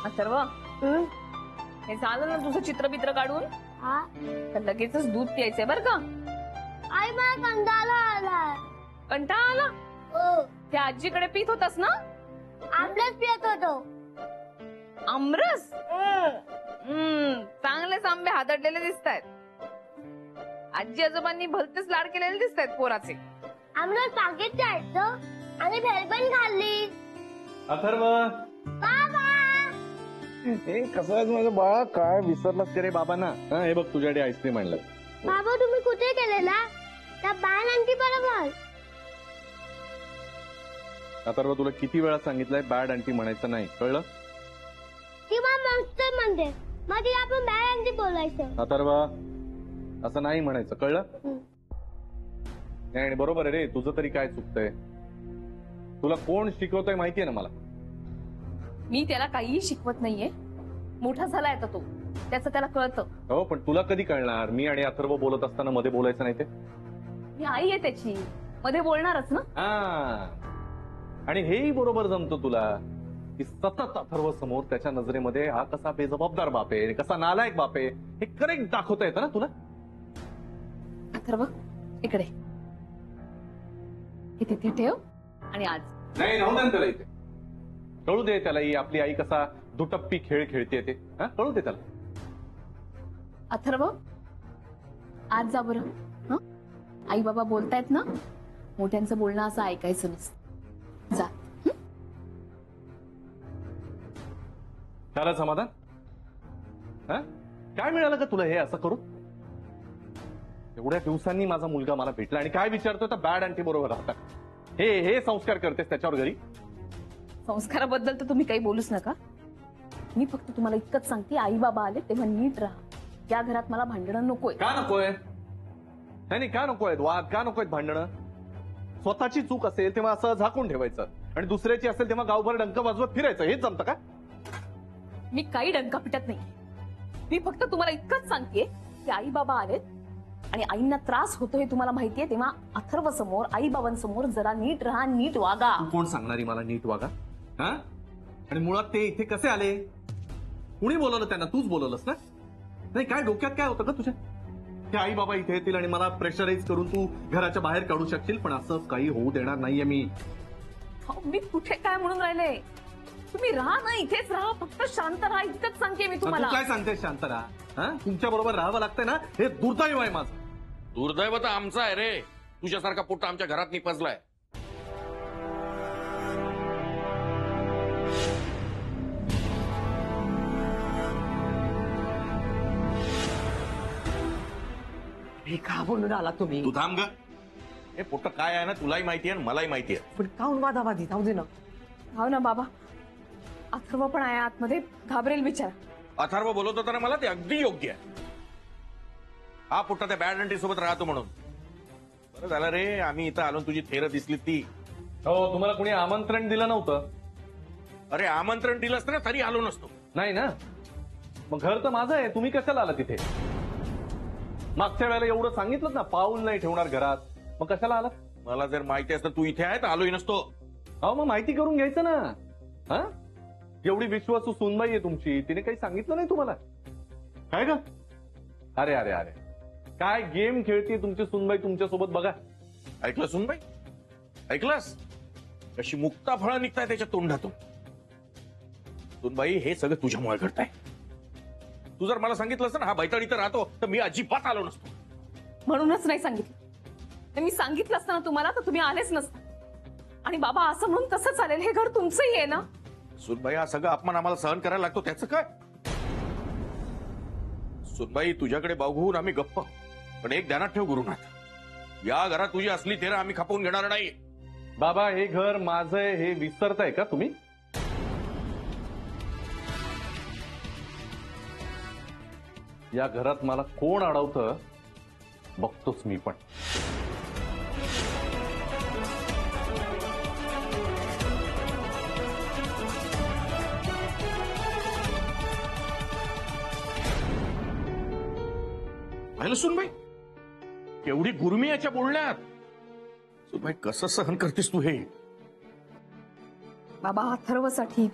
अथर्व, हे झालं ना तुझं चित्रबित्र काढून? तर लगेचच दूध प्यायचंय बर का? आई मला कंटाळा आलाय. कंटाळा आला? हो. त्या आजीकडे पित होतास ना? आमरस पित होतो. आमरस? चांगलेच आंबे हादडलेले दिसतायत. आजी आजोबांनी भलतेच लाड केलेले दिसतायत पोराचे. आमरस पाकीट जायचं आणि भेळ पण खाल्ली. अथर्व, बाबा हे कसं आहे माझं बाळा? काय विसरलास का रे बाबांना? हे बघ तुझ्याकडे आईस्क्रीम आणलं. बाबा तुम्ही कुठे गेलेला? त्या बाण आणखी बरोबर. अथर्व, तुला किती वेळा सांगितलंय बॅड आंटी म्हणायचं नाही, कळलं? किंवा मॉन्स्टर म्हणते मध्ये आपण बॅड आणखी बोलायचं. अथर्व, असं नाही म्हणायचं, कळलं? नाही, बरोबर आहे रे. तुझं तरी काय चुकतंय? तुला कोण शिकवतोय माहितीये ना मला. मी त्याला काहीही शिकवत नाहीये. मोठा झालाय आता तो, त्याचं त्याला कळतं. हो, पण तुला कधी कळणार? मी आणि अथर्व बोलत असताना मध्ये बोलायचं नाही ते? मी आई आहे त्याची, मध्ये बोलणारच ना. आणि हेही बरोबर जमतं तुला की सतत अथर्व समोर त्याच्या नजरेमध्ये हा कसा बेजबाबदार बाप आहे, कसा नालायक बाप आहे, हे करेक्ट दाखवता येतं ना तुला. अथर्व, इकडे हे तिथे ठेव आणि आज नाही, राहू दे ना त्याला इथे. कळू दे त्याला ही आपली आई कसा दुटप्पी खेळ खेळते ते. कळू दे त्याला. अथर्व, आज जा बरं. हं? आई बाबा बोलतायत ना, मोठ्यांचं बोलणं असं ऐकायचं नसतं. जा. त्याला समाधान? काय मिळालं का तुला हे असं करून? एवढ्या दिवसांनी माझा मुलगा मला भेटला आणि काय विचारतोय तर बॅड आंटी बरोबर राहतात. हे संस्कार करतेस त्याच्यावर घरी? संस्काराबद्दल तर तुम्ही काही बोलूच नका. मी फक्त तुम्हाला इतकंच सांगते, आई बाबा आले तेव्हा नीट राहा. या घरात मला भांडणं नकोय. का नकोय? नाही, का नकोय वाद? का नकोय भांडणं? स्वतःची चूक असेल तेव्हा असं झाकून ठेवायचं आणि दुसऱ्याची असेल तेव्हा गावभर डंक वाजवत फिरायचं. हेच जमतं का? मी काही डंका पिटत नाही. मी फक्त तुम्हाला इतकंच सांगते की आई बाबा आलेत आणि आईंना त्रास होतो हे तुम्हाला माहितीये, तेव्हा अथर्व समोर, आई बाबांसमोर जरा नीट राहा, नीट वागा. तू कोण सांगणारी मला नीट वागा? आणि मुळात ते इथे कसे आले? कुणी बोलवलं त्यांना? तूच बोलवलंस ना? नाही, काय डोक्यात काय होतं का तुझ्या? ते आई बाबा इथे येतील आणि मला प्रेशराईज करून तू घराच्या बाहेर काढू शकशील, पण असं काही होऊ देणार नाहीये मी. मी कुठे काय म्हणून राहिले? तुम्ही राहा ना, इथेच राहा, फक्त शांत राहा, इतकंच सांगते मी तुम्हाला. तू काय सांगते शांत राहा? तुमच्या बरोबर राहावं लागतंय ना, हे दुर्दैव आहे माझं. दुर्दैव तर आमचं आहे रे. तुझ्यासारखा पोट्टा आमच्या घरात निपजलाय. हे का बोलून आला तुम्ही? तू थांब ग. हे पोट्ट काय आहे ना, तुलाही माहिती आहे मलाही माहिती आहे. पण काहून वादावादी? जाऊ दे ना. हो ना बाबा, अथर्व पण आहे आतमध्ये, घाबरेल बिचारा. अथर्व बोलत होता ना मला, ते अगदी योग्य आहे. हा पोट्टा त्या बॅड आंटी सोबत राहतो म्हणून. बरं झालं रे आम्ही इथं आलो, तुझी थेर दिसली ती. हो, तुम्हाला कुणी आमंत्रण दिलं नव्हतं? अरे आमंत्रण दिलं असतं ना तरी आलो नसतो. नाही ना, मग घर तर माझं आहे. तुम्ही कशाला आला तिथे? मागच्या वेळेला एवढं सांगितलं ना, पाऊल नाही ठेवणार घरात, मग कशाला आला? मला जर माहिती असतं तू इथे आहे तर आलोही नसतो. अहो, मग माहिती करून घ्यायचं ना. एवढी विश्वासू सुनबाई आहे तुमची, तिने काही सांगितलं नाही तुम्हाला? काय ग? अरे अरे अरे, काय गेम खेळते तुमची सुनबाई तुमच्यासोबत बघा. ऐकलं सुनबाई? ऐकलंस कशी मुक्ता फळं निघताय त्याच्या तोंडातून? सुनबाई, हे सगळं तुझ्यामुळे घडतंय. तू जर मला सांगितलं असतं ना हा बैताड इथं राहतो, तर मी अजिबात आलो नसतो. म्हणूनच नाही सांगितलं. मी सांगितलं असतं ना तुम्हाला तर तुम्ही आलेच नसता. आणि बाबा असं म्हणून तसं चालेल, हे घर तुमचंही आहे ना. सुनबाई, हा सगळं अपमान आम्हाला सहन करायला लागतो, त्याचं काय? सुनबाई, तुझ्याकडे बघून आम्ही गप्प, पण एक ध्यानात ठेव गुरुनाथ, या घरात तुझी असली थेर आम्ही खपवून घेणार नाही. बाबा, हे घर माझं आहे हे विसरताय का तुम्ही? या घरात मला कोण अडवतं बघतोच मी पण. पाहिलं सुनबाई, केवढी गुरमी याच्या बोलण्यात. सुनबाई, कसं सहन करतेस तू हे? बाबा, अथर्वसाठी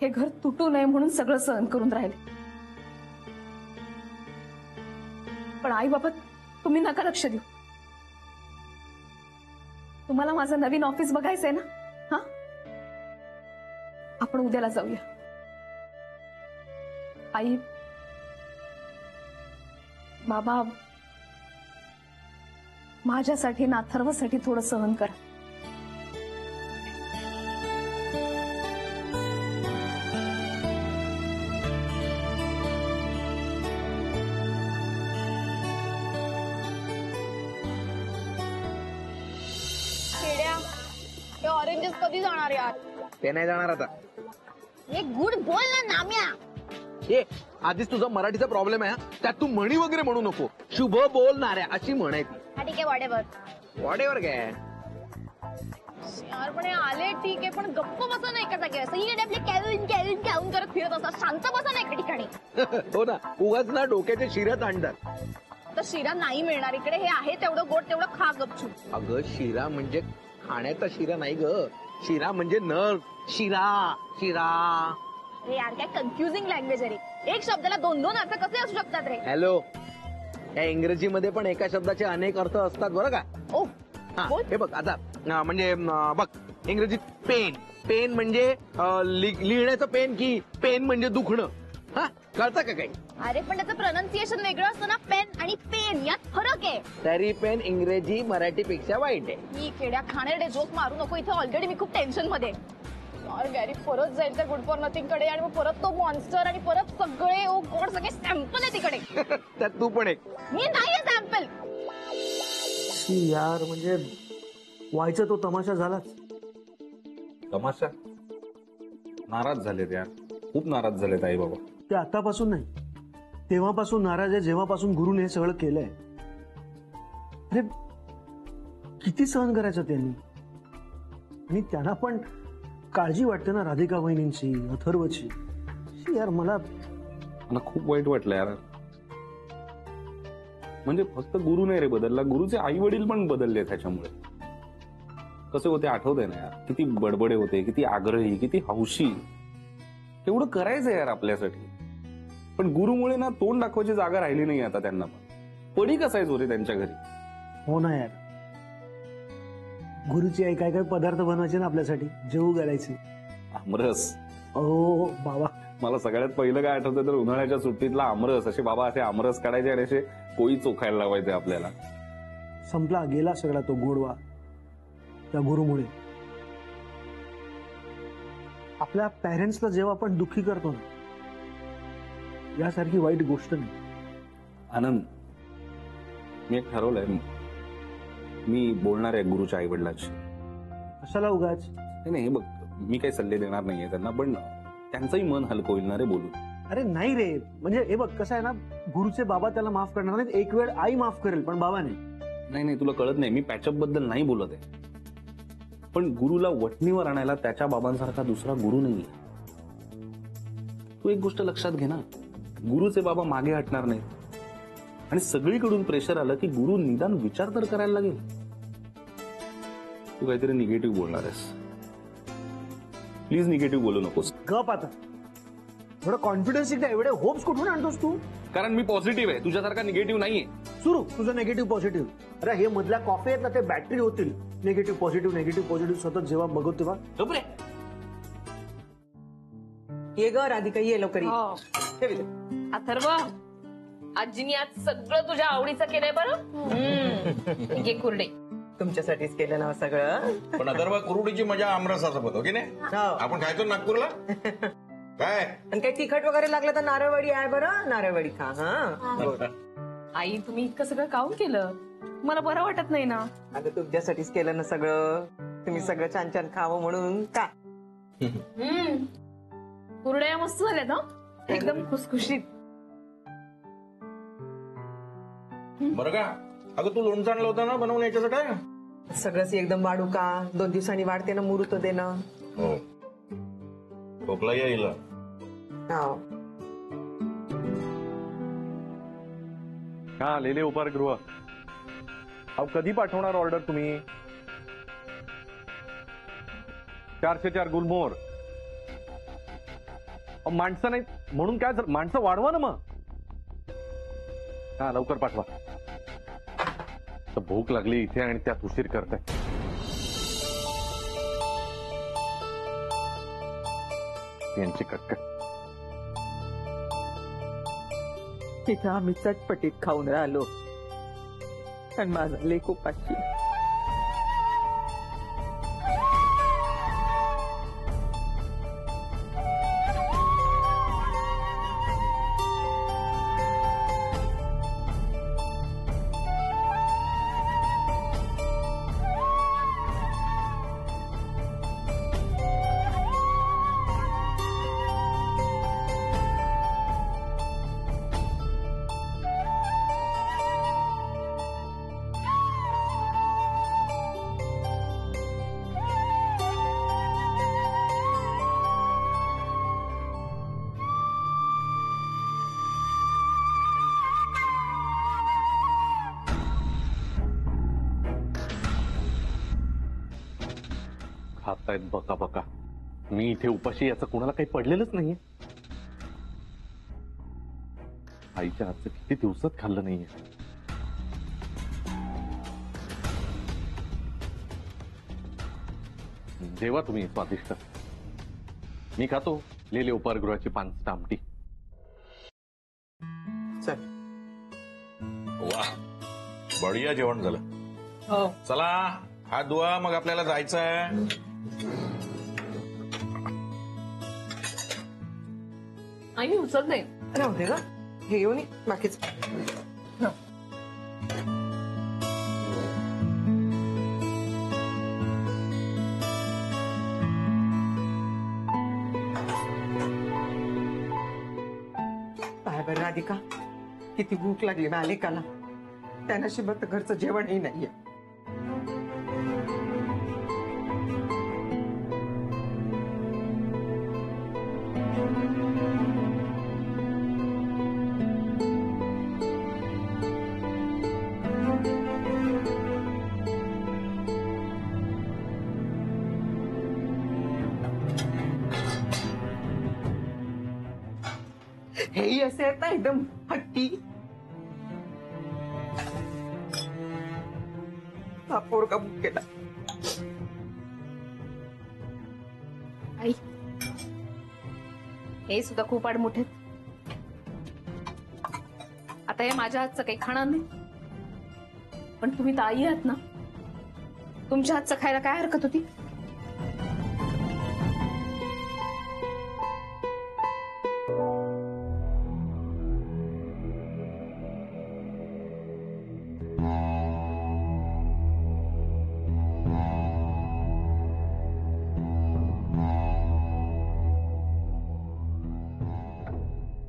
हे घर तुटू नये म्हणून सगळं सहन करून राहिले. पण आई बाबा तुम्ही नका लक्ष देऊ. तुम्हाला माझं नवीन ऑफिस बघायचंय ना? हा, आपण उद्याला जाऊया. आई बाबा माझ्यासाठी ना अथर्वसाठी थोडं सहन करा. खेड्या हे ऑरेंजेस कधी जाणार यार? ते नाही जाणार आता. हे गुड बोल ना नाम्या. हे आधीच तुझा मराठीचा प्रॉब्लेम आहे हा. त्यात तू म्हणी वगैरे म्हणू नको. शुभ बोलणाऱ्या अशी म्हण आहे ती. हा ठीक आहे वॉटेवर. वॉटेवर काय यार पण हे आले ठीक आहे पण गप्प बसा नाही एका जागेवर. सगळीकडे आपले कॅविन कॅविन कॅविन करत फिरत असतात. शांत बसा नाही एका ठिकाणी. हो ना, उगाच ना डोक्याच्या शिऱ्यात आणतात. तर शिरा नाही मिळणार इकडे. हे आहे तेवढं गोड तेवढं खा गपचूप. अगं शिरा म्हणजे खाण्याचा शिरा नाही ग. शिरा म्हणजे नर शिरा. शिरा. हे यार काय कन्फ्युजिंग लँग्वेज आहे रे. एक शब्दाला दोन दोन अर्थ कसे असू शकतात रे? हॅलो, या इंग्रजीमध्ये पण एका शब्दाचे अनेक अर्थ असतात बरं का. ओ हा, बोल. हे बघ आता म्हणजे बघ इंग्रजीत पेन. पेन म्हणजे लिहिण्याचं पेन की पेन म्हणजे दुखणं. हा, कळतं का काही? अरे पण त्याचं प्रोनाउन्सिएशन वेगळं असतं ना. पेन आणि पेन यात फरक आहे. तरी पेन इंग्रजी मराठीपेक्षा वाईट आहे. मी खेड्या खाण्याडे जोक मारू नको इथे. ऑलरेडी मी खूप टेन्शन मध्ये. यार गॅरी परत जाईल त्या गुड फॉर नथिंग कडे आणि मग परत तो मॉन्स्टर आणि परत सगळे ओ गॉड सगळे सॅम्पल आहे तिकडे. त्यात तू पण एक. मी नाहीये सॅम्पल. यार म्हणजे व्हायचा तो तमाशा झालाच. तमाशा? नाराज झालेत यार, खूप नाराज झालेत आई बाबा. ते आतापासून नाही, तेव्हापासून नाराज आहे जेव्हापासून गुरुने हे सगळं केलंय. अरे किती सहन करायचं त्यांनी. आणि त्यांना पण काळजी वाटते ना राधिका वहिनींची, अथर्वची. यार मला खूप वाईट वाटलं यार. म्हणजे फक्त गुरु नाही रे बदलला, गुरुचे आई वडील पण बदलले त्याच्यामुळे. कसे होते आठवतंय ना यार, किती बडबडे होते, किती आग्रही, किती हौशी. एवढं करायचं यार आपल्यासाठी. पण गुरुमुळे ना तोंड दाखवायची जागा राहिली नाही आता त्यांना. पण पडी कसायचो रे त्यांच्या घरी. हो ना यार, गुरुची आई काय काय पदार्थ बनवायचे ना आपल्यासाठी, जेवू घालायचे. आमरस. ओ बाबा, मला सगळ्यात पहिलं काय आठवतं तर उन्हाळ्याच्या सुट्टीतला आमरस. असे बाबा असे आमरस काढायचे आणि असे कोळी चोखायला लावायचे आपल्याला. संपला गेला सगळा तो गोडवा त्या गुरुमुळे. आपल्या पॅरेंट्सला जेव्हा आपण दुःखी करतो ना, यासारखी वाईट गोष्ट नाही. आनंद, मी एक ठरवलंय, मी बोलणार आहे गुरुच्या आई वडिलांशी. कशाला उगाच. नाही हे बघ, मी काही सल्ले देणार नाहीये त्यांना, पण त्यांचंही मन हलकं होईल ना रे बोलून. अरे नाही रे, म्हणजे हे बघ कसं आहे ना, गुरुचे बाबा त्याला माफ करणार नाहीत. एक वेळ आई माफ करेल पण बाबा नाही. नाही नाही, तुला कळत नाही, मी पॅचअप बद्दल नाही बोलत आहे. पण गुरुला वटणीवर आणायला त्याच्या बाबांसारखा दुसरा गुरु नाहीये. तू एक गोष्ट लक्षात घे ना, गुरुचे बाबा मागे हटणार नाहीत. आणि सगळीकडून प्रेशर आलं की गुरु निदान विचार तर करायला लागेल. तू काहीतरी निगेटिव्ह बोलणार आहेस. प्लीज निगेटिव्ह बोलू नकोस. गप आता. थोडं कॉन्फिडन्स एकदा. एवढे होप्स कुठून आणतोस तू? कारण मी पॉझिटिव्ह आहे, तुझ्यासारखा निगेटिव्ह नाहीये. सुरू तुझं निगेटिव्ह पॉझिटिव्ह. अरे हे मधल्या कॉफी आहेत ना, ते बॅटरी होतील. निगेटिव्ह पॉझिटिव्ह सतत जेव्हा बघतो तेव्हा. गप रे. ये ग राधिका, ये लवकर ये. हो. ठेव इथे. अथर्व, आजीनी आज सगळं तुझ्या आवडीचं केलंय बरं. घे कुरडे. तुमच्यासाठीच केलं ना सगळं. पण अथर्व, कुरुडीची मजा आमरसाचं होतो की नाही? हो. आपण खायचो नागपूरला काय. आणि काही तिखट वगैरे लागलं तर नारळवडी आहे बरं, नारळवडी खा. हा आई तुम्ही इतकं सगळं काऊन केलं? मला बरं वाटत नाही ना. अगं तुमच्यासाठीच केलं ना सगळं. तुम्ही सगळं छान छान खावं म्हणून का. कुरड्या मस्त झाल्या ना, एकदम खुसखुशीत. बरं का? अगं तू लोणचं आणलं होतं ना बनवून याच्यासाठी? सगळंच एकदम वाढू का? 2 दिवसांनी वाढते ना मुहूर्त देणं. हो, खोकला येईल. हो. हा लेले उपारगृह. अहो कधी पाठवणार ऑर्डर तुम्ही? 404 गुलमोहर. माणसं नाही म्हणून काय माणसं वाढवा ना मग. हा लवकर पाठवा. तर भूक लागली इथे आणि त्यात उशीर करताय. यांची कटकट. तिथं आम्ही चटपटीत खाऊन राहिलो आणि माझा लेक उपाशी. खातायत बका बका. मी इथे उपाशी याचं कोणाला काही पडलेलंच नाहीये. आईच्या हातचं किती दिवसात खाल्लं नाहीये. जेव्हा तुम्ही स्वादिष्ट. मी खातो लिहिले उपारगृहाची पानसट आमटी. चल. वा, बढिया जेवण झालं. हो. चला हात धुवा, मग आपल्याला जायचंय. आई मी उचलत नाही. राहू दे ग, हे येऊन बाकीच. पाय बरं राधिका, किती भूक लागली मालिकाला. त्या नशिबात घरचं जेवणही नाहीये. हेही असे आहेत ना एकदम हट्टी. हा पोरगा बुक केला. आई हे सुद्धा खूप आडमुठे. आता हे माझ्या हातचं काही खाणार नाही. पण तुम्ही तर आई आहात ना. तुमच्या हातचं खायला काय हरकत होती.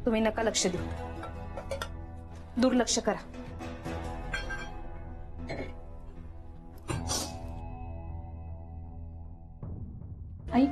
तुम्ही नका लक्ष देऊ. दुर्लक्ष करा. आई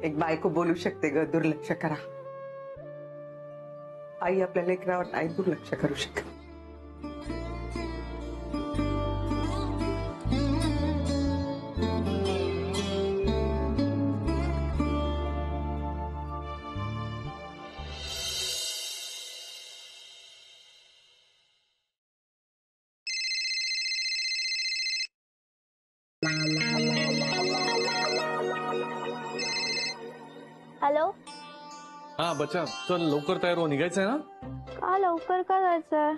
एक बायको बोलू शकते ग, दुर्लक्ष करा. आई आपल्या लेकरावर नाही दुर्लक्ष करू शकत. हॅलो. हा बच्चा, चल लवकर तयार हो, निघायचंय ना. का लवकर का जायचंय.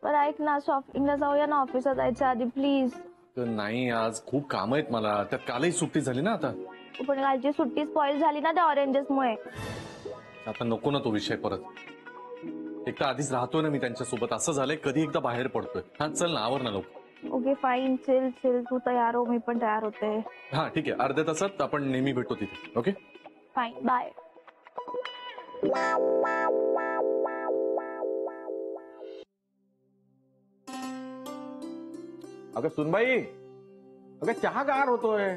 बरं ऐक ना, शॉपिंगला जाऊया ना ऑफिसला जायच्या आधी प्लीज. नाही आज खूप काम आहेत मला. त्यात कालही सुट्टी झाली ना. आता पण कालची सुट्टी स्पॉइल झाली ना त्या ऑरेंजेस मुळे. आता नको ना तो विषय परत. एक तर आधीच राहतोय ना मी त्यांच्यासोबत, असं झालंय कधी एकदा बाहेर पडतोय. हा चल ना, आवर ना लवकर. ओके फाईन, चिल चिल, तू तयार हो, मी पण तयार होते. हा ठीक आहे, अर्ध्या तासात आपण नेहमी भेटतो तिथे. Okay fine, bye. अगं सुनबाई, अगं चहा गार होतोय.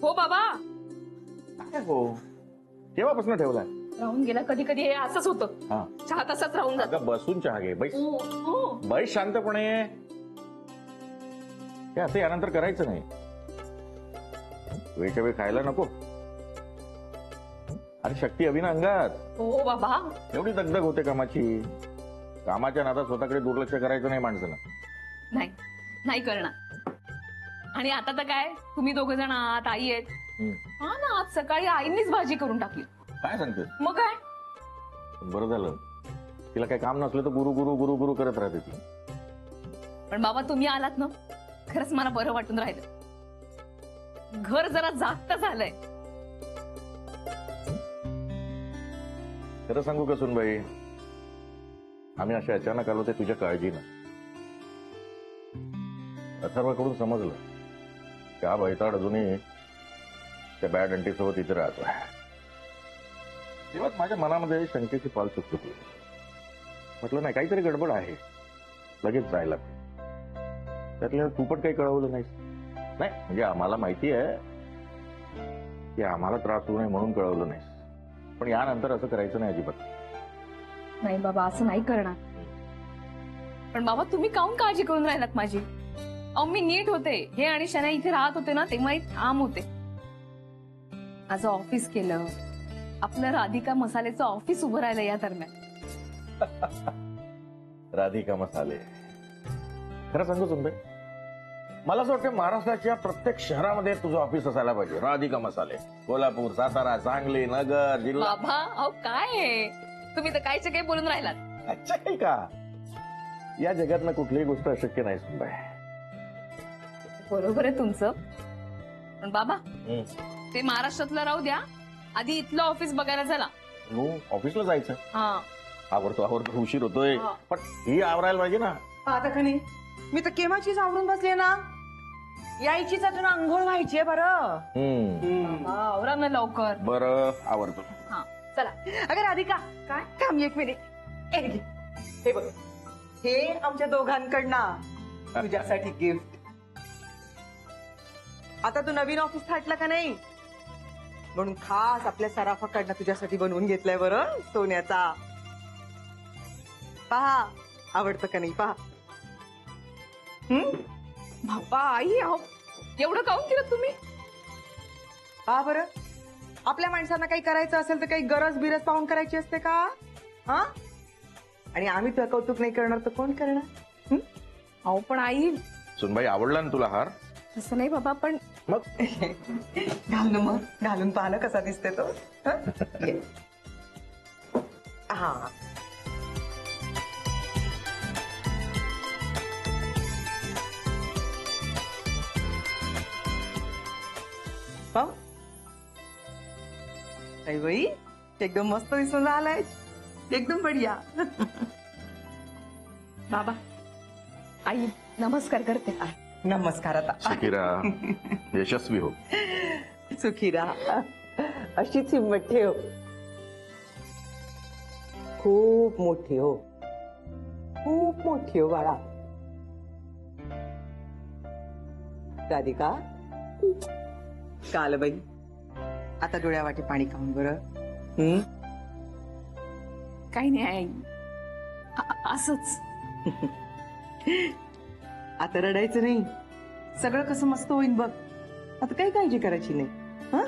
हो बाबा, काय हो, केव्हापासून ठेवलाय? राहून गेला. कधी कधी हे असंच होतं, हा चहा तसाच राहून जातो. अगं बसून चहा घे, बैस बैस शांतपणे. हे असं यानंतर करायचं नाही. वेळच्या वेळ खायला नको. अरे शक्ती हवी ना अंगात. हो बाबा. एवढी दगदग होते कामाची. कामाच्या नादात स्वतःकडे दुर्लक्ष करायचं नाही माणसानं. नाही नाही करणार. आणि आता तर काय, तुम्ही दोघ जण आहात, आई आहेत. हा ना, आज सकाळी आईनीच भाजी करून टाकली. काय सांगते? मग काय, बरं झालं. तिला काही काम नसलं तर गुरु गुरु गुरु गुरु करत राहते ती. पण बाबा तुम्ही आलात ना, खरंच मला बरं वाटून राहिलं. घर जरा जास्त झालंय. खरं सांगू का सुनबाई, आम्ही असे अचानक आलो ते तुझ्या काळजीनं. अथर्वाकडून समजलं त्या बैताड अजूनही त्या बॅड अंटीसोबत इथे राहतोय. तेव्हाच माझ्या मनामध्ये शंकेची पाल चुकचुकली. म्हटलं नाही, काहीतरी गडबड आहे, लगेच जायला. त्यातल्या तू पण काही कळवलं नाहीस. नाही म्हणजे आम्हाला माहिती आहे की आम्हाला त्रास होऊ नये म्हणून कळवलं नाहीस. पण यानंतर असं करायचं नाही अजिबात. नाही बाबा, असं नाही करणार. पण बाबा तुम्ही काहून काळजी करून राहिलात माझी? अहो मी नीट होते. हे आणि शना इथे राहत होते ना, तेव्हा ठाम होते. माझं ऑफिस केलं, आपलं राधिका मसालेचं ऑफिस उभं राहिलं या दरम्यान. राधिका मसाले. खरं सांगू सुनबाई, मला असं वाटतं महाराष्ट्राच्या प्रत्येक शहरामध्ये तुझं ऑफिस असायला पाहिजे. राधिका मसाले. कोल्हापूर, सातारा, सांगली, नगर, जिल्हा. बाबा अहो काय आहे? तुम्ही तर कायच्या काही बोलून राहिलात. अच्छा काही का, या जगात कुठलीही गोष्ट अशक्य नाही सुनबाई. बरोबर आहे तुमचं. पण बाबा ते महाराष्ट्रातलं राहू द्या, आधी इथलं ऑफिस बघायला चला. ऑफिसला जायचं. हा आवडतो उशीर होतोय. पण ही आवरायला पाहिजे ना. आता का नाही, मी तर केव्हाचीच आवरून बसले ना. यायचीच अजून आंघोळ व्हायची आहे. बरं आवरा ना लवकर. बरं आवडतो. हा चला. अगं राधिका, काय? थांब एक मिनिट. हे बघ, हे आमच्या दोघांकडनं तुझ्यासाठी गिफ्ट. आता तू नवीन ऑफिस थाटलं का नाही, म्हणून खास आपल्या सराफाकडनं तुझ्यासाठी बनवून घेतलंय. बरं सोन्याचा. पहा, आवडतं का नाही पहा. बाबा आई अहो एवढं काऊन केलं तुम्ही? पहा बरं, आपल्या माणसांना काही करायचं असेल तर काही गरज बिरज पाहून करायची असते का? हा, आणि आम्ही तुला कौतुक नाही करणार तर कोण करणार? अहो पण आई, सुनबाई आवडला ना तुला हार? तसं नाही बाबा, पण मग घालून मग घालून पाहणं कसा दिसते तो. ये. हा पाहू. आई बाई, एकदम मस्त दिसून राहिलाय. एकदम बढिया. बाबा आई नमस्कार करते. नमस्कार. आता सुखीरा, यशस्वी हो. सुखी राहा, अशीच हिंमत ठेव. खूप मोठी हो, खूप मोठी हो बाळा. राधिका, काल बाई, आता डोळ्यावाटे पाणी खाऊन बरं. काही नाही आई, असंच. आता रडायचं नाही. सगळं कसं मस्त होईन बघ. आता काही काळजी करायची नाही. हा